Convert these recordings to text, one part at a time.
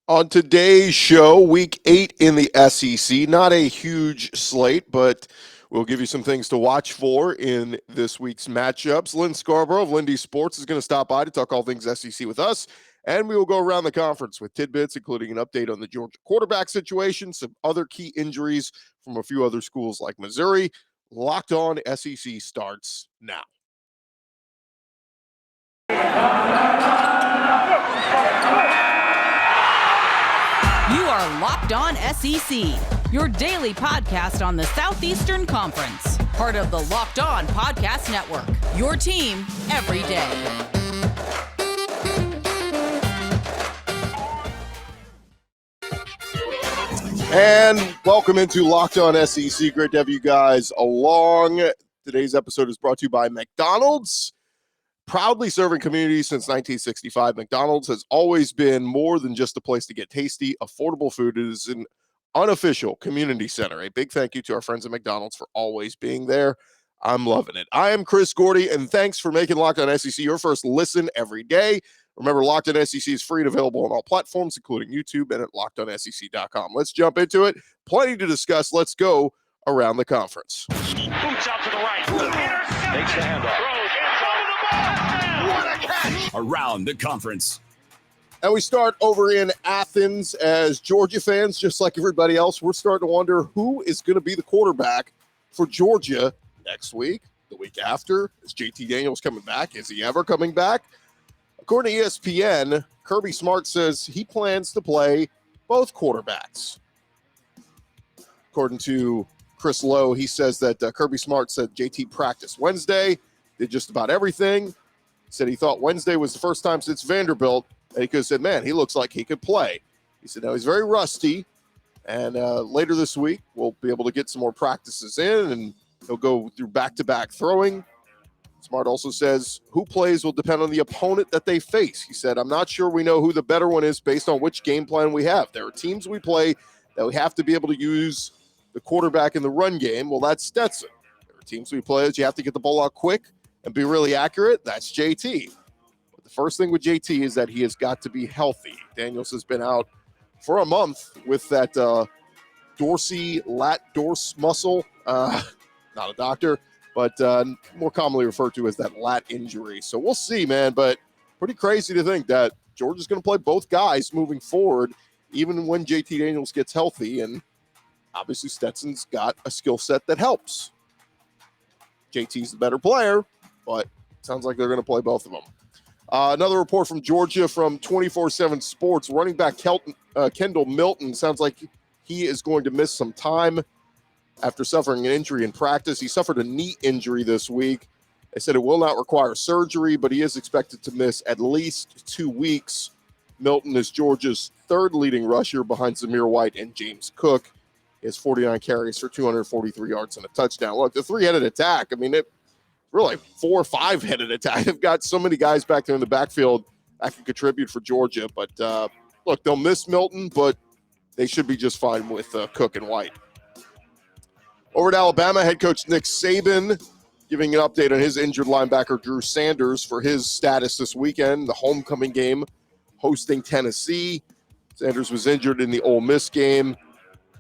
On today's show, week 8 in the SEC, not a huge slate, but we'll give you some things to watch for in this week's matchups. Lyn Scarbrough of Lindy Sports is going to stop by to talk all things SEC with us, and we will go around the conference with tidbits, including an update on the Georgia quarterback situation, some other key injuries from a few other schools like Missouri. Locked On SEC starts now. You are Locked On SEC, your daily podcast on the Southeastern Conference. Part of the Locked On Podcast Network, your team every day. And welcome into Locked On SEC. Great to have you guys along. Today's episode is brought to you by McDonald's. Proudly serving communities since 1965, McDonald's has always been more than just a place to get tasty, affordable food. It is an unofficial community center. A big thank you to our friends at McDonald's for always being there. I'm loving it. I am Chris Gordy, and thanks for making Locked On SEC your first listen every day. Remember, Locked On SEC is free and available on all platforms, including YouTube and at LockedOnSEC.com. Let's jump into it. Plenty to discuss. Let's go around the conference. Boots out to the right. Takes the handoff. Around the conference. And we start over in Athens as Georgia fans, just like everybody else, we're starting to wonder who is going to be the quarterback for Georgia next week, the week after. Is JT Daniels coming back? Is he ever coming back? According to ESPN, Kirby Smart says he plans to play both quarterbacks. According to Chris Lowe, he says that Kirby Smart said JT practiced Wednesday, did just about everything. Said he thought Wednesday was the first time since Vanderbilt, and he could have said, man, he looks like he could play. He said, no, he's very rusty, and later this week we'll be able to get some more practices in, and he'll go through back-to-back throwing. Smart also says who plays will depend on the opponent that they face. He said, I'm not sure we know who the better one is based on which game plan we have. There are teams we play that we have to be able to use the quarterback in the run game. Well, that's Stetson. There are teams we play that you have to get the ball out quick and be really accurate. That's JT. But the first thing with JT is that he has got to be healthy. Daniels has been out for a month with that dorsey lat dorse muscle. Not a doctor, but more commonly referred to as that lat injury. So we'll see, man. But pretty crazy to think that Georgia's going to play both guys moving forward, even when JT Daniels gets healthy. And obviously Stetson's got a skill set that helps. JT's the better player, but it sounds like they're going to play both of them. Another report from Georgia from 24/7 Sports. Running back Kendall Milton sounds like he is going to miss some time after suffering an injury in practice. He suffered a knee injury this week. They said it will not require surgery, but he is expected to miss at least 2 weeks. Milton is Georgia's third leading rusher behind Zamir White and James Cook. He has 49 carries for 243 yards and a touchdown. Look, the three-headed attack, I mean, it really 4 or 5-headed attack. They've got so many guys back there in the backfield that can contribute for Georgia. But, look, they'll miss Milton, but they should be just fine with Cook and White. Over at Alabama, head coach Nick Saban giving an update on his injured linebacker Drew Sanders for his status this weekend, the homecoming game hosting Tennessee. Sanders was injured in the Ole Miss game.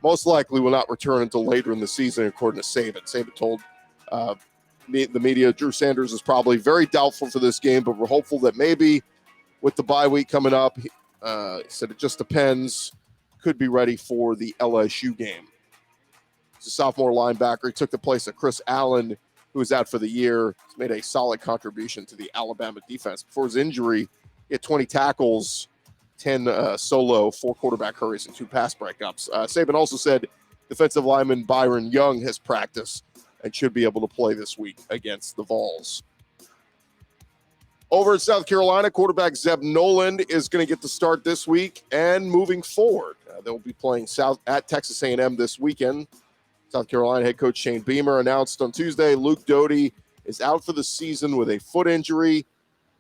Most likely will not return until later in the season, according to Saban. Saban told the media Drew Sanders is probably very doubtful for this game, but we're hopeful that maybe with the bye week coming up, he said it just depends, could be ready for the LSU game. He's a sophomore linebacker. He took the place of Chris Allen, who was out for the year. He's made a solid contribution to the Alabama defense. Before his injury, he had 20 tackles, 10 solo, 4 quarterback hurries, and 2 pass breakups. Saban also said defensive lineman Byron Young has practiced and should be able to play this week against the Vols. Over in South Carolina, quarterback Zeb Noland is going to get the start this week and moving forward. They'll be playing at Texas A&M this weekend. South Carolina head coach Shane Beamer announced on Tuesday Luke Doty is out for the season with a foot injury.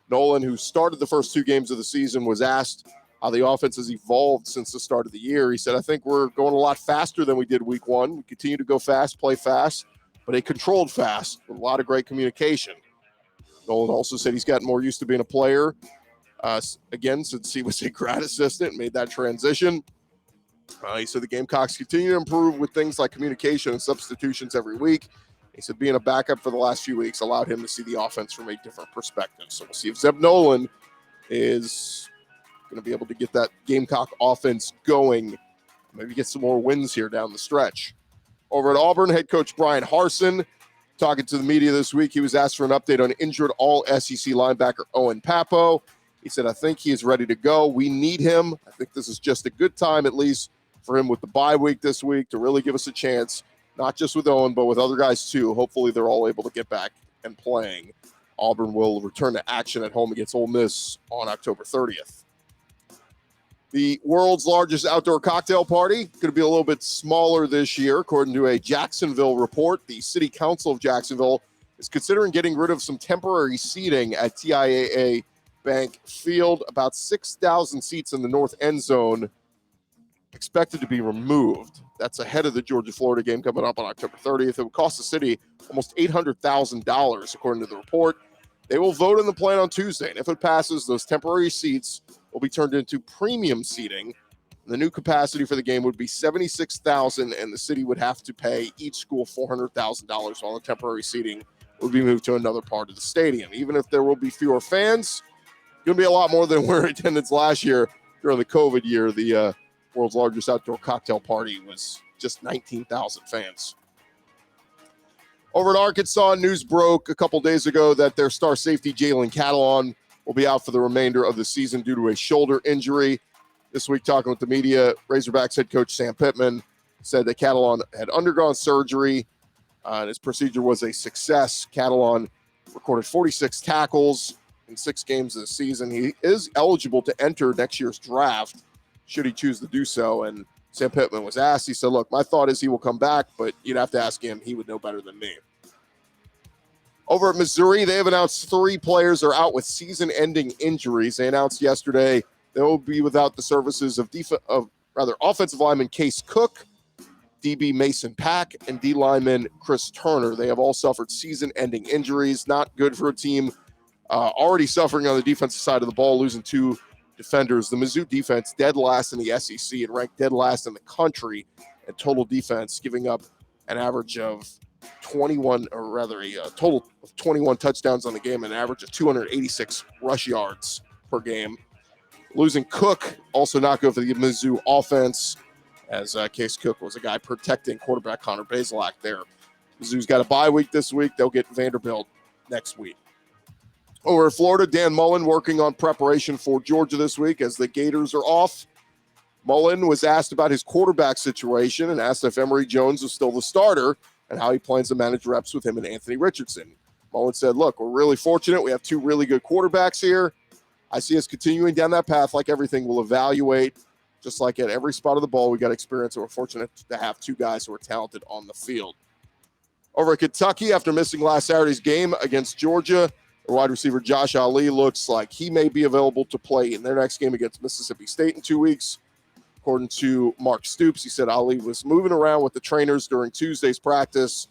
Noland, who started the first 2 games of the season, was asked how the offense has evolved since the start of the year. He said, I think we're going a lot faster than we did week 1. We continue to go fast, play fast, but a controlled fast with a lot of great communication. Noland also said he's gotten more used to being a player Again, since he was a grad assistant, made that transition. He said the Gamecocks continue to improve with things like communication and substitutions every week. He said being a backup for the last few weeks allowed him to see the offense from a different perspective. So we'll see if Zeb Nolan is going to be able to get that Gamecock offense going. Maybe get some more wins here down the stretch. Over at Auburn, head coach Brian Harsin talking to the media this week. He was asked for an update on injured all-SEC linebacker Owen Papo. He said, I think he is ready to go. We need him. I think this is just a good time, at least, for him with the bye week this week to really give us a chance, not just with Owen, but with other guys too. Hopefully they're all able to get back and playing. Auburn will return to action at home against Ole Miss on October 30th. The world's largest outdoor cocktail party, going to be a little bit smaller this year. According to a Jacksonville report, the City Council of Jacksonville is considering getting rid of some temporary seating at TIAA Bank Field. About 6,000 seats in the north end zone expected to be removed. That's ahead of the Georgia-Florida game coming up on October 30th. It would cost the city almost $800,000, according to the report. They will vote on the plan on Tuesday, and if it passes, those temporary seats will be turned into premium seating. The new capacity for the game would be 76,000, and the city would have to pay each school $400,000 while the temporary seating would be moved to another part of the stadium. Even if there will be fewer fans, it's going to be a lot more than were in attendance last year during the COVID year. The world's largest outdoor cocktail party was just 19,000 fans. Over at Arkansas, news broke a couple days ago that their star safety Jalen Catalon will be out for the remainder of the season due to a shoulder injury. This week, talking with the media, Razorbacks head coach Sam Pittman said that Catalon had undergone surgery and his procedure was a success. Catalon recorded 46 tackles in 6 games of the season. He is eligible to enter next year's draft should he choose to do so. And Sam Pittman was asked, he said, look, my thought is he will come back, but you'd have to ask him. He would know better than me. Over at Missouri, they have announced 3 players are out with season-ending injuries. They announced yesterday they will be without the services of offensive lineman Case Cook, DB Mason Pack, and D lineman Chris Turner. They have all suffered season-ending injuries. Not good for a team already suffering on the defensive side of the ball, losing 2 defenders. The Mizzou defense dead last in the SEC and ranked dead last in the country in total defense, giving up an average of 21, or rather a total of 21 touchdowns on the game, and an average of 286 rush yards per game. Losing Cook, also not good for the Mizzou offense, as Case Cook was a guy protecting quarterback Connor Bazelak there. Mizzou's got a bye week this week. They'll get Vanderbilt next week. Over in Florida, Dan Mullen working on preparation for Georgia this week as the Gators are off. Mullen was asked about his quarterback situation and asked if Emory Jones was still the starter and how he plans to manage reps with him and Anthony Richardson. Mullen said, look, we're really fortunate. We have 2 really good quarterbacks here. I see us continuing down that path like everything. We'll evaluate, just like at every spot of the ball, we got experience, and we're fortunate to have 2 guys who are talented on the field. Over at Kentucky, after missing last Saturday's game against Georgia, wide receiver Josh Ali looks like he may be available to play in their next game against Mississippi State in 2 weeks. According to Mark Stoops, he said Ali was moving around with the trainers during Tuesday's practice,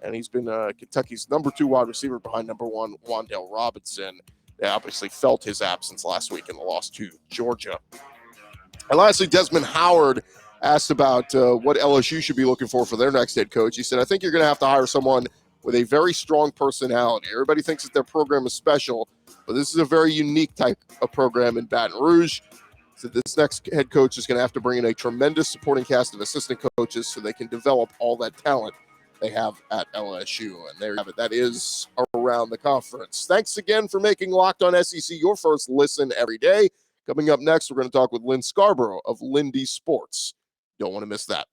and he's been Kentucky's number 2 wide receiver behind number 1 Wan'Dale Robinson. They obviously felt his absence last week in the loss to Georgia. And lastly, Desmond Howard asked about what LSU should be looking for their next head coach. He said, I think you're going to have to hire someone with a very strong personality. Everybody thinks that their program is special, but this is a very unique type of program in Baton Rouge. So this next head coach is going to have to bring in a tremendous supporting cast of assistant coaches so they can develop all that talent they have at LSU. And there you have it. That is around the conference. Thanks again for making Locked On SEC your first listen every day. Coming up next, we're going to talk with Lyn Scarbrough of Lindy Sports. Don't want to miss that.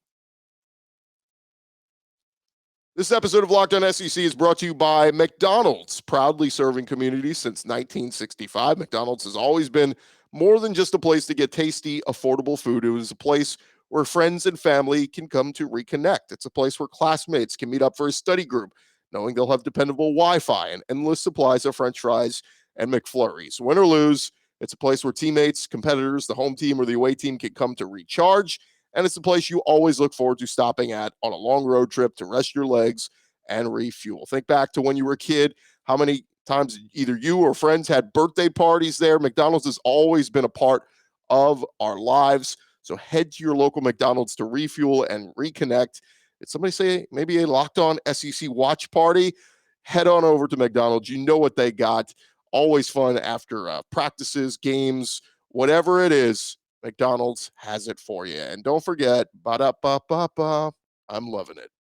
This episode of Locked On SEC is brought to you by McDonald's, proudly serving communities since 1965. McDonald's has always been more than just a place to get tasty, affordable food. It was a place where friends and family can come to reconnect. It's a place where classmates can meet up for a study group, knowing they'll have dependable Wi-Fi and endless supplies of French fries and McFlurries. Win or lose, it's a place where teammates, competitors, the home team, or the away team can come to recharge. And it's a place you always look forward to stopping at on a long road trip to rest your legs and refuel. Think back to when you were a kid, how many times either you or friends had birthday parties there. McDonald's has always been a part of our lives. So head to your local McDonald's to refuel and reconnect. Did somebody say maybe a Locked On SEC watch party? Head on over to McDonald's. You know what they got. Always fun after practices, games, whatever it is. McDonald's has it for you. And don't forget, ba-da-ba-ba-ba, I'm loving it.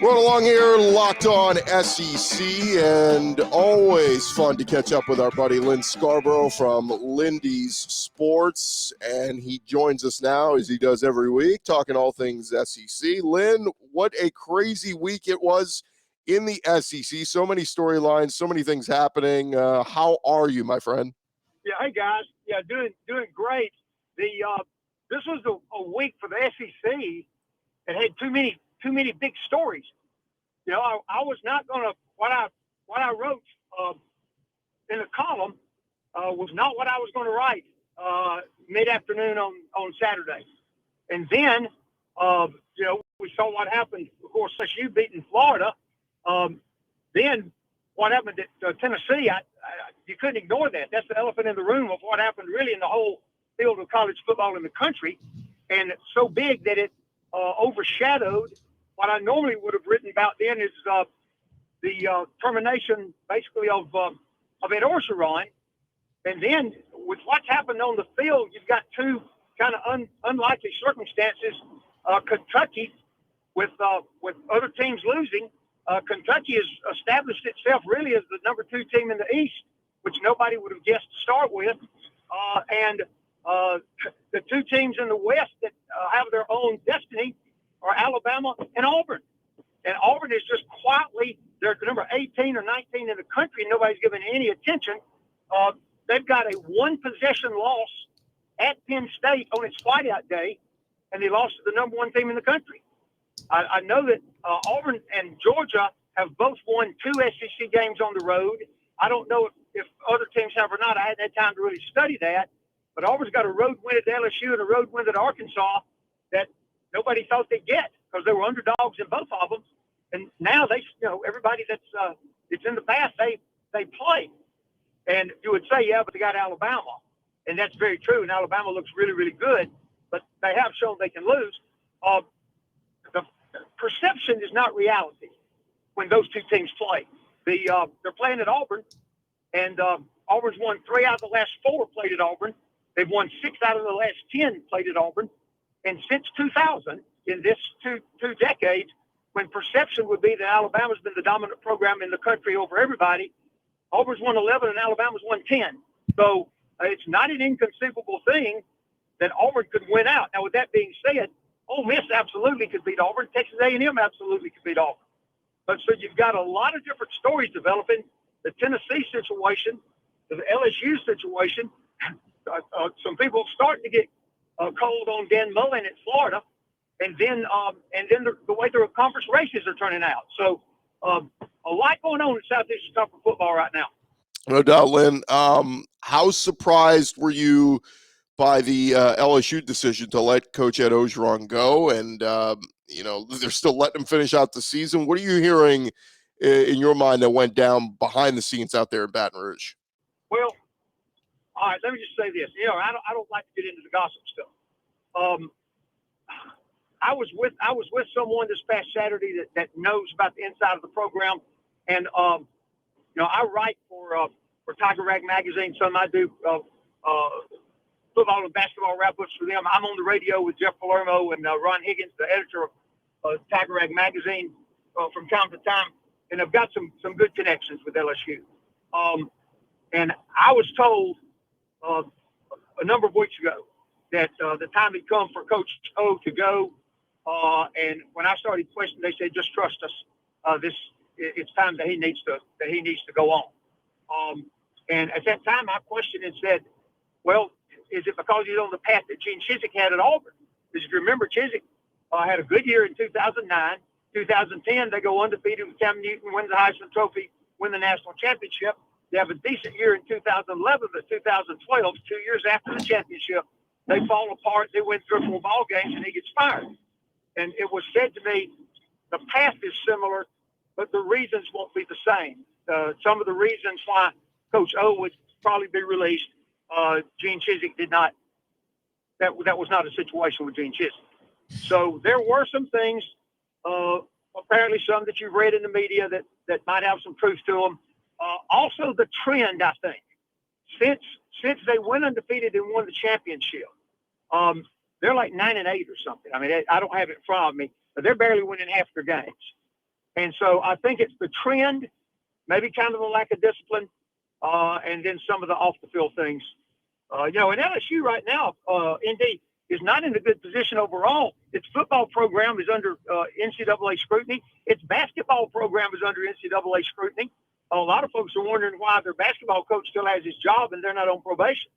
Rolling along here, Locked On SEC, and always fun to catch up with our buddy Lyn Scarbrough from Lindy's Sports, and he joins us now as he does every week, talking all things SEC. Lyn, what a crazy week it was in the SEC. So many storylines, so many things happening. How are you, my friend? Yeah, hey guys. Yeah, doing great. This was a week for the SEC that had too many big stories. You know, I was not going to what I wrote in the column was not what I was going to write mid-afternoon on Saturday. And then you know, we saw what happened. Of course, LSU beating Florida. Then what happened at Tennessee? You couldn't ignore that. That's the elephant in the room of what happened really in the whole field of college football in the country, and it's so big that it overshadowed what I normally would have written about. Then is the termination, basically, of Ed Orgeron. And then with what's happened on the field, you've got two kind of unlikely circumstances. Kentucky, with other teams losing, Kentucky has established itself really as the number 2 team in the East, which nobody would have guessed to start with. And the two teams in the West that have their own destiny are Alabama and Auburn. And Auburn is just quietly, they're number 18 or 19 in the country, and nobody's giving any attention. They've got a one-possession loss at Penn State on its whiteout day, and they lost to the number 1 team in the country. I know that Auburn and Georgia have both won 2 SEC games on the road. I don't know if other teams have or not. I hadn't had time to really study that. But Auburn's got a road win at LSU and a road win at Arkansas that nobody thought they'd get because they were underdogs in both of them. And now they, you know, everybody that's in the past, they play. And you would say, yeah, but they got Alabama. And that's very true. And Alabama looks really, really good. But they have shown they can lose. The perception is not reality when those two teams play. They're playing at Auburn, and Auburn's won 3 out of the last 4 played at Auburn. They've won 6 out of the last 10 played at Auburn. And since 2000, in this two decades, when perception would be that Alabama's been the dominant program in the country over everybody, Auburn's won 11 and Alabama's won 10. So it's not an inconceivable thing that Auburn could win out. Now, with that being said, Ole Miss absolutely could beat Auburn. Texas A&M absolutely could beat Auburn. But so you've got a lot of different stories developing. The Tennessee situation, the LSU situation. Some people starting to get cold on Dan Mullen at Florida, and then the way the conference races are turning out. So a lot going on in Southeastern Conference football right now. No doubt, Lyn. How surprised were you by the LSU decision to let Coach Ed Orgeron go? And, you know, they're still letting him finish out the season. What are you hearing in your mind that went down behind the scenes out there in Baton Rouge? Well, all right, let me just say this. You know, I don't like to get into the gossip stuff. I was with someone this past Saturday that knows about the inside of the program, and you know, I write for Tiger Rag magazine. Some I do football and basketball wrap-ups for them. I'm on the radio with Jeff Palermo and Ron Higgins, the editor of Tiger Rag magazine, from time to time, and I've got some good connections with LSU. And I was told a number of weeks ago that the time had come for Coach O to go. And when I started questioning, they said, "Just trust us. It's time that he needs to go on." And at that time, I questioned and said, "Well, is it because he's on the path that Gene Chizik had at Auburn?" Because if you remember, Chizik had a good year in 2009. 2010, they go undefeated with Cam Newton, win the Heisman Trophy, win the national championship. They have a decent year in 2011, but 2012, 2 years after the championship, they fall apart. They win 3 or 4 ball games, and he gets fired. And it was said to me, the path is similar, but the reasons won't be the same. Some of the reasons why Coach O would probably be released, Gene Chizik did not. That was not a situation with Gene Chizik. So there were some things, apparently some that you've read in the media that might have some truth to them. Also the trend, I think, since they went undefeated and won the championship, they're like 9-8 or something. I mean, I don't have it in front of me, but they're barely winning half their games. And so I think it's the trend, maybe kind of a lack of discipline, and then some of the off the field things. And LSU right now, ND, is not in a good position overall. Its football program is under NCAA scrutiny. Its basketball program is under NCAA scrutiny. A lot of folks are wondering why their basketball coach still has his job and they're not on probation.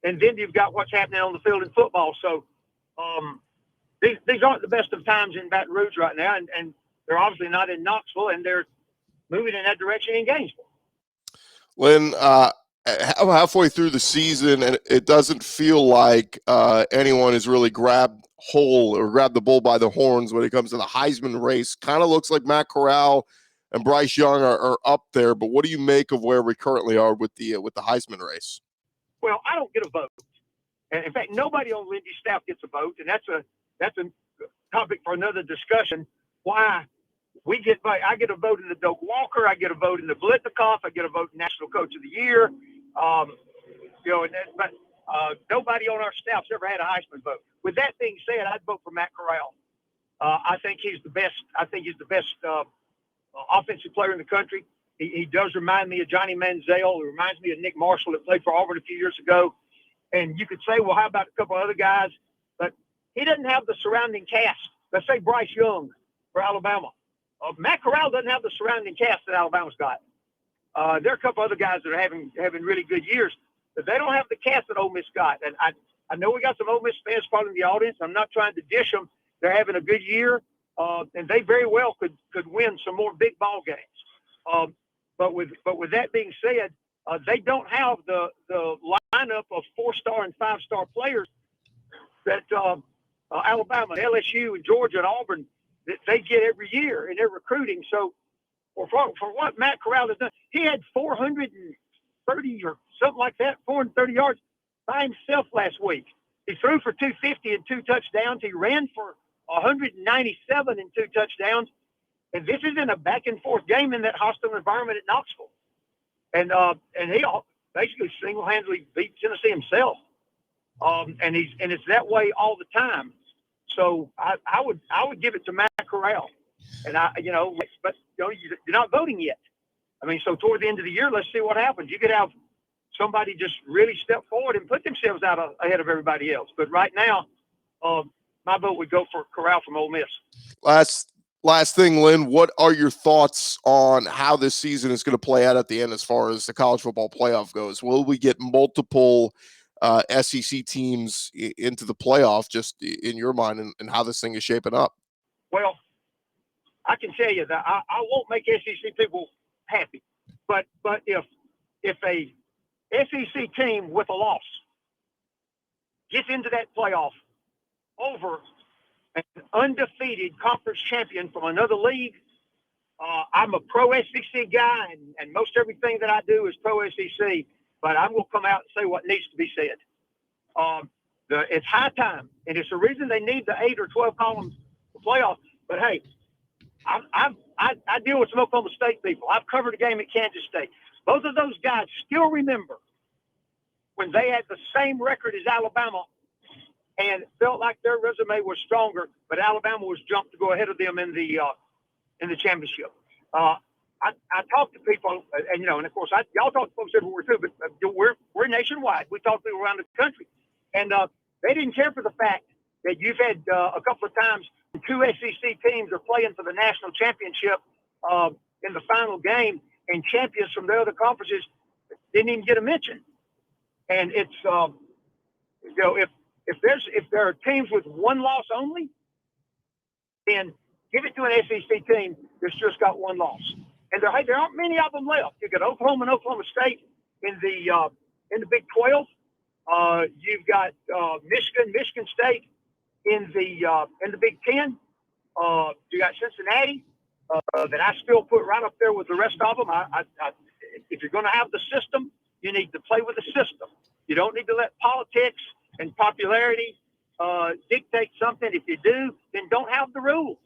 And then you've got what's happening on the field in football. So these aren't the best of times in Baton Rouge right now, and they're obviously not in Knoxville, and they're moving in that direction in Gainesville. Lyn, halfway through the season, and it doesn't feel like anyone has really grabbed the bull by the horns when it comes to the Heisman race. Kind of looks like Matt Corral and Bryce Young are up there, but what do you make of where we currently are with the Heisman race? Well, I don't get a vote. And in fact, nobody on Lindy's staff gets a vote, and that's a topic for another discussion. Why I get a vote in the Doak Walker, I get a vote in the Blitnikoff, I get a vote in National Coach of the Year. But nobody on our staff's ever had a Heisman vote. With that being said, I'd vote for Matt Corral. I think he's the best. I think he's the best offensive player in the country. He does remind me of Johnny Manziel. He reminds me of Nick Marshall that played for Auburn a few years ago. And you could say, well, how about a couple other guys? But he doesn't have the surrounding cast. Let's say Bryce Young for Alabama. Matt Corral doesn't have the surrounding cast that Alabama's got. There are a couple other guys that are having really good years, but they don't have the cast that Ole Miss got. And I know we got some Ole Miss fans part of the audience. I'm not trying to dish them. They're having a good year, and they very well could win some more big ball games. But with that being said, they don't have the lineup of 4-star and 5-star players that Alabama, LSU, and Georgia and Auburn that they get every year in their recruiting. So for what Matt Corral has done, he had 430 or something like that, 430 yards by himself last week. He threw for 250 and 2 touchdowns. He ran for 197 and 2 touchdowns. And this is in a back-and-forth game in that hostile environment at Knoxville. And he basically single-handedly beat Tennessee himself. And it's that way all the time. So I would give it to Matt Corral. And but you're not voting yet. I mean, so toward the end of the year, let's see what happens. You could have somebody just really step forward and put themselves out ahead of everybody else. But right now, my vote would go for Corral from Ole Miss. Last thing, Lyn, what are your thoughts on how this season is going to play out at the end as far as the college football playoff goes? Will we get multiple SEC teams into the playoff, just in your mind, and how this thing is shaping up? Well, I can tell you that I won't make SEC people happy, but if a SEC team with a loss gets into that playoff over an undefeated conference champion from another league, I'm a pro SEC guy, and most everything that I do is pro SEC, but I'm going to come out and say what needs to be said. It's high time, and it's the reason they need the 8 or 12 columns to playoff. But hey, I deal with some Oklahoma State people. I've covered a game at Kansas State. Both of those guys still remember when they had the same record as Alabama and felt like their resume was stronger, but Alabama was jumped to go ahead of them in the championship. I talk to people, and of course, y'all talk to folks everywhere too, but we're nationwide. We talk to people around the country, and they didn't care for the fact that you've had a couple of times 2 SEC teams are playing for the national championship in the final game, and champions from the other conferences didn't even get a mention. And it's if there are teams with one loss only, then Give it to an SEC team that's just got one loss. And there aren't many of them left. You got Oklahoma and Oklahoma State in the Big 12. You've got Michigan State in the Big 10. You got Cincinnati that I still put right up there with the rest of them. If you're going to have the system, you need to play with the system. You don't need to let politics and popularity dictate something. If you do, then don't have the rules.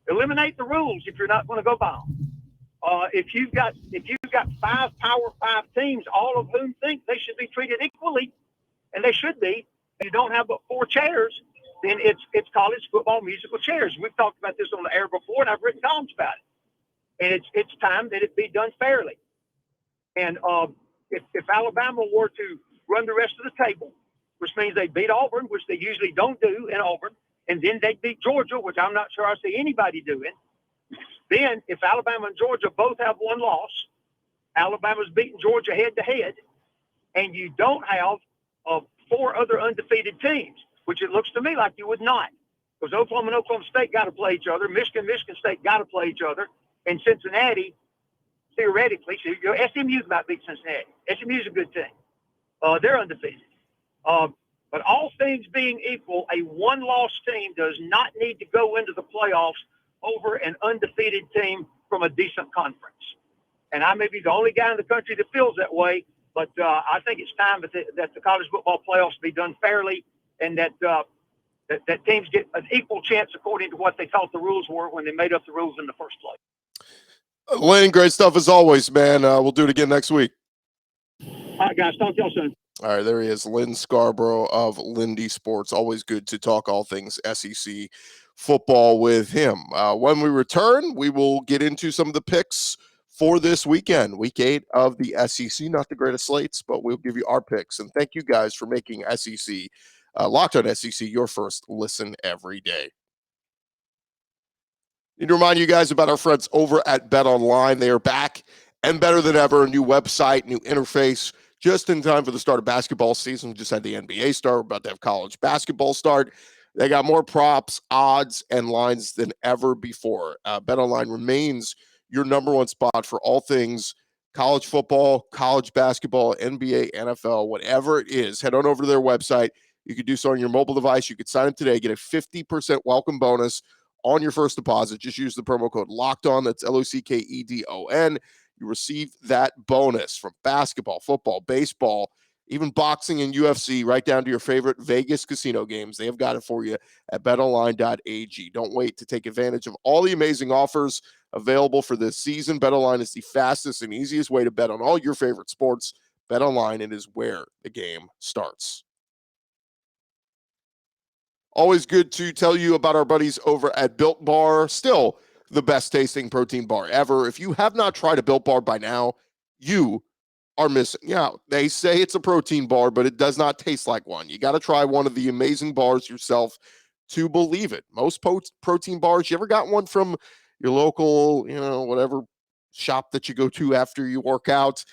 Eliminate the rules if you're not going to go by them. If you've got 5 Power 5 teams, all of whom think they should be treated equally, and they should be, and you don't have but 4 chairs, then it's college football musical chairs. We've talked about this on the air before, and I've written columns about it. And it's time that it be done fairly. And if Alabama were to run the rest of the table, which means they beat Auburn, which they usually don't do in Auburn, and then they beat Georgia, which I'm not sure I see anybody doing. Then if Alabama and Georgia both have one loss, Alabama's beating Georgia head-to-head, and you don't have 4 other undefeated teams, which it looks to me like you would not. Because Oklahoma and Oklahoma State got to play each other. Michigan State got to play each other. And Cincinnati, theoretically, so SMU might beat Cincinnati. SMU's a good team. They're undefeated. But all things being equal, a one-loss team does not need to go into the playoffs over an undefeated team from a decent conference. And I may be the only guy in the country that feels that way, but I think it's time that the college football playoffs be done fairly, and that teams get an equal chance according to what they thought the rules were when they made up the rules in the first place. Lyn, great stuff as always, man. We'll do it again next week. All right, guys. Talk to y'all soon. All right, there he is, Lyn Scarbrough of Lindy Sports. Always good to talk all things SEC football with him. When we return, we will get into some of the picks for this weekend, week 8 of the SEC. Not the greatest slates, but we'll give you our picks. And thank you guys for making SEC, Locked On SEC, your first listen every day. Need to remind you guys about our friends over at BetOnline. They are back and better than ever. A new website, new interface, just in time for the start of basketball season. We just had the NBA start. We're about to have college basketball start. They got more props, odds, and lines than ever before. BetOnline remains your number one spot for all things college football, college basketball, NBA, NFL, whatever it is. Head on over to their website. You can do so on your mobile device. You can sign up today, get a 50% welcome bonus on your first deposit. Just use the promo code LOCKEDON. That's LOCKEDON. You receive that bonus from basketball, football, baseball, even boxing and UFC, right down to your favorite Vegas casino games. They have got it for you at betonline.ag. Don't wait to take advantage of all the amazing offers available for this season. BetOnline is the fastest and easiest way to bet on all your favorite sports. BetOnline, it is where the game starts. Always good to tell you about our buddies over at Built Bar. Still the best tasting protein bar ever. If you have not tried a Built Bar by now, you are missing out. They say it's a protein bar, but it does not taste like one. You got to try one of the amazing bars yourself to believe it. Most protein bars, you ever got one from your local, whatever shop that you go to after you work out?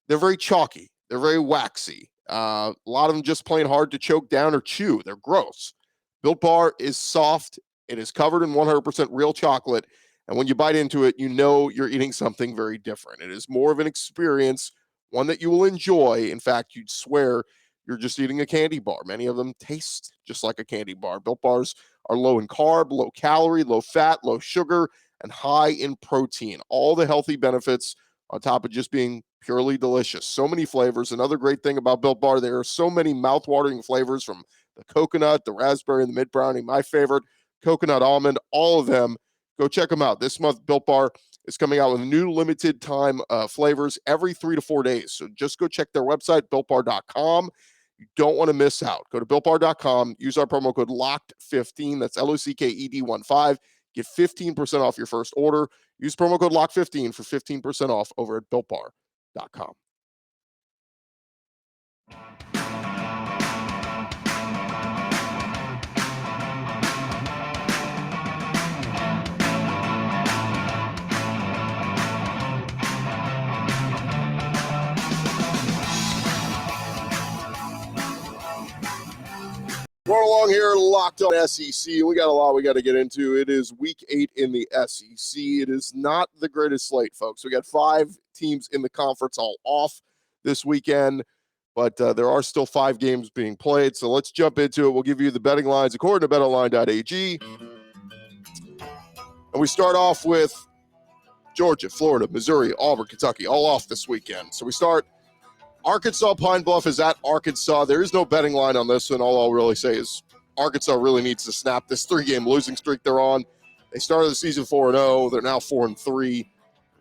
They're very chalky. They're very waxy. A lot of them just plain hard to choke down or chew. They're gross. Built Bar is soft. It is covered in 100% real chocolate. And when you bite into it, you know you're eating something very different. It is more of an experience, one that you will enjoy. In fact, you'd swear you're just eating a candy bar. Many of them taste just like a candy bar. Built Bars are low in carb, low calorie, low fat, low sugar, and high in protein. All the healthy benefits on top of just being purely delicious. So many flavors. Another great thing about Built Bar, there are so many mouth-watering flavors, from the coconut, the raspberry, and the mint brownie. My favorite, coconut almond, all of them. Go check them out. This month, Built Bar is coming out with new limited time flavors every 3 to 4 days. So just go check their website, BuiltBar.com. You don't want to miss out. Go to BuiltBar.com. Use our promo code LOCKED15. That's LOCKED15. Get 15% off your first order. Use promo code LOCKED15 for 15% off over at BuiltBar.com. Going along here, Locked On SEC. We got a lot we got to get into. It is week 8 in the SEC. It is not the greatest slate, folks. We got 5 teams in the conference all off this weekend, but there are still 5 games being played. So let's jump into it. We'll give you the betting lines according to BetOnline.ag. And we start off with Georgia, Florida, Missouri, Auburn, Kentucky, all off this weekend. So we start Arkansas. Pine Bluff is at Arkansas. There is no betting line on this one. All I'll really say is Arkansas really needs to snap this 3-game losing streak they're on. They started the season 4-0. They're now 4-3.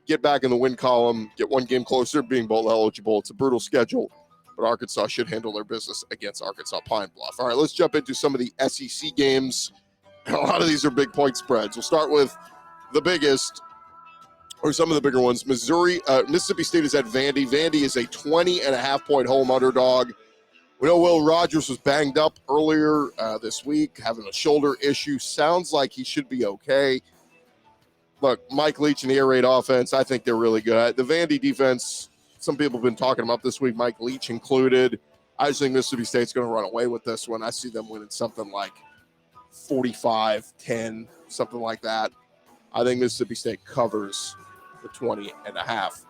Get back in the win column, get 1 game closer to being bowl eligible. It's a brutal schedule, but Arkansas should handle their business against Arkansas Pine Bluff. All right, let's jump into some of the SEC games. A lot of these are big point spreads. We'll start with the biggest, or some of the bigger ones. Mississippi State is at Vandy. Vandy is a 20.5-point home underdog. We know Will Rogers was banged up earlier this week, having a shoulder issue. Sounds like he should be okay. Look, Mike Leach and the air raid offense, I think they're really good. The Vandy defense, some people have been talking about this week, Mike Leach included. I just think Mississippi State's going to run away with this one. I see them winning something like 45-10, something like that. I think Mississippi State covers the 20.5.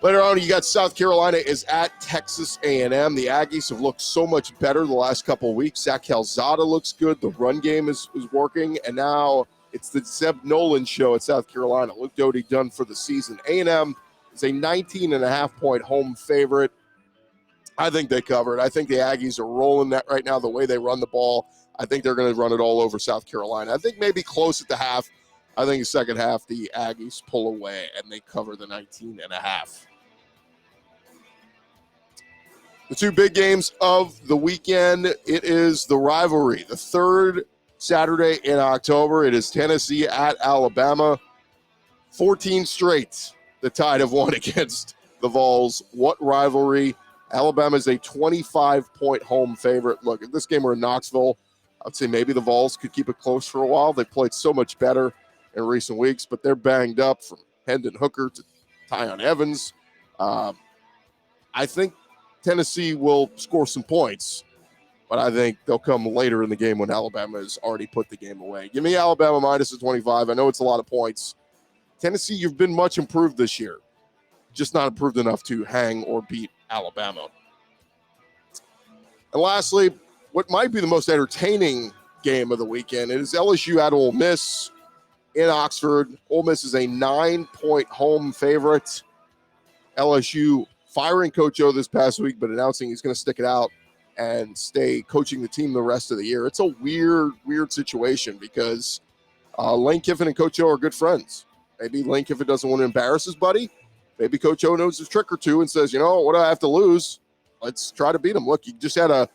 Later on, you got South Carolina is at Texas A&M. The Aggies have looked so much better the last couple of weeks. Zach Calzada looks good. The run game is working. And now it's the Zeb Nolan show at South Carolina. Luke Doty done for the season. A&M is a 19.5-point home favorite. I think they covered. I think the Aggies are rolling that right now the way they run the ball. I think they're going to run it all over South Carolina. I think maybe close at the half. I think the second half, the Aggies pull away and they cover the 19.5. The 2 big games of the weekend, it is the rivalry. The 3rd Saturday in October, it is Tennessee at Alabama. 14 straight the Tide have won against the Vols. What rivalry? Alabama is a 25-point home favorite. Look, if this game were in Knoxville, I'd say maybe the Vols could keep it close for a while. They played so much better in recent weeks, but they're banged up from Hendon Hooker to Tyon Evans. I think Tennessee will score some points, but I think they'll come later in the game when Alabama has already put the game away. Give me Alabama minus the 25. I know it's a lot of points. Tennessee, you've been much improved this year, just not improved enough to hang or beat Alabama. And lastly, what might be the most entertaining game of the weekend, it is LSU at Ole Miss in Oxford. Ole Miss is a 9-point home favorite. LSU firing Coach O this past week, but announcing he's going to stick it out and stay coaching the team the rest of the year. It's a weird situation because Lane Kiffin and Coach O are good friends. Maybe Lane Kiffin doesn't want to embarrass his buddy. Maybe Coach O knows a trick or two and says, you know, what do I have to lose? Let's try to beat him. Look, you just had a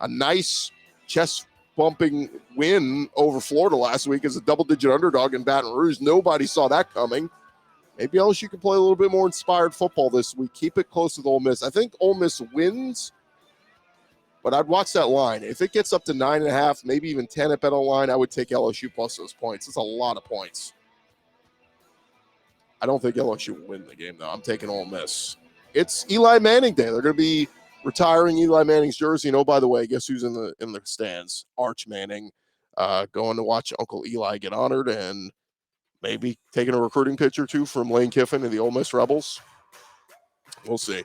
nice chest-bumping win over Florida last week as a double-digit underdog in Baton Rouge. Nobody saw that coming. Maybe LSU can play a little bit more inspired football this week. Keep it close with Ole Miss. I think Ole Miss wins, but I'd watch that line. If it gets up to 9.5, maybe even 10 at BetOnline, I would take LSU plus those points. It's a lot of points. I don't think LSU will win the game, though. I'm taking Ole Miss. It's Eli Manning Day. They're going to be retiring Eli Manning's jersey. And, oh, by the way, guess who's in the stands? Arch Manning, going to watch Uncle Eli get honored and maybe taking a recruiting picture, too, from Lane Kiffin and the Ole Miss Rebels. We'll see.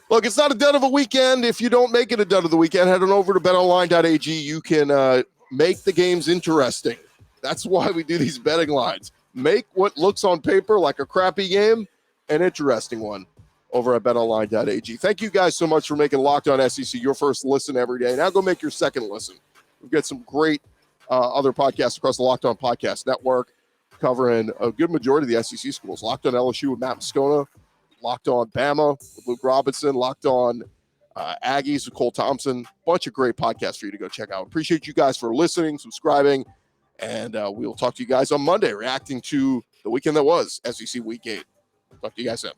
Look, it's not a dud of a weekend. If you don't make it a dud of the weekend, head on over to betonline.ag. You can make the games interesting. That's why we do these betting lines. Make what looks on paper like a crappy game an interesting one over at betonline.ag. Thank you guys so much for making Locked On SEC your first listen every day. Now go make your second listen. We've got some great other podcasts across the Locked On Podcast Network covering a good majority of the SEC schools. Locked On LSU with Matt Moscona, Locked On Bama with Luke Robinson, Locked On Aggies with Cole Thompson. Bunch of great podcasts for you to go check out. Appreciate you guys for listening, subscribing, and we will talk to you guys on Monday reacting to the weekend that was SEC Week 8. Talk to you guys soon.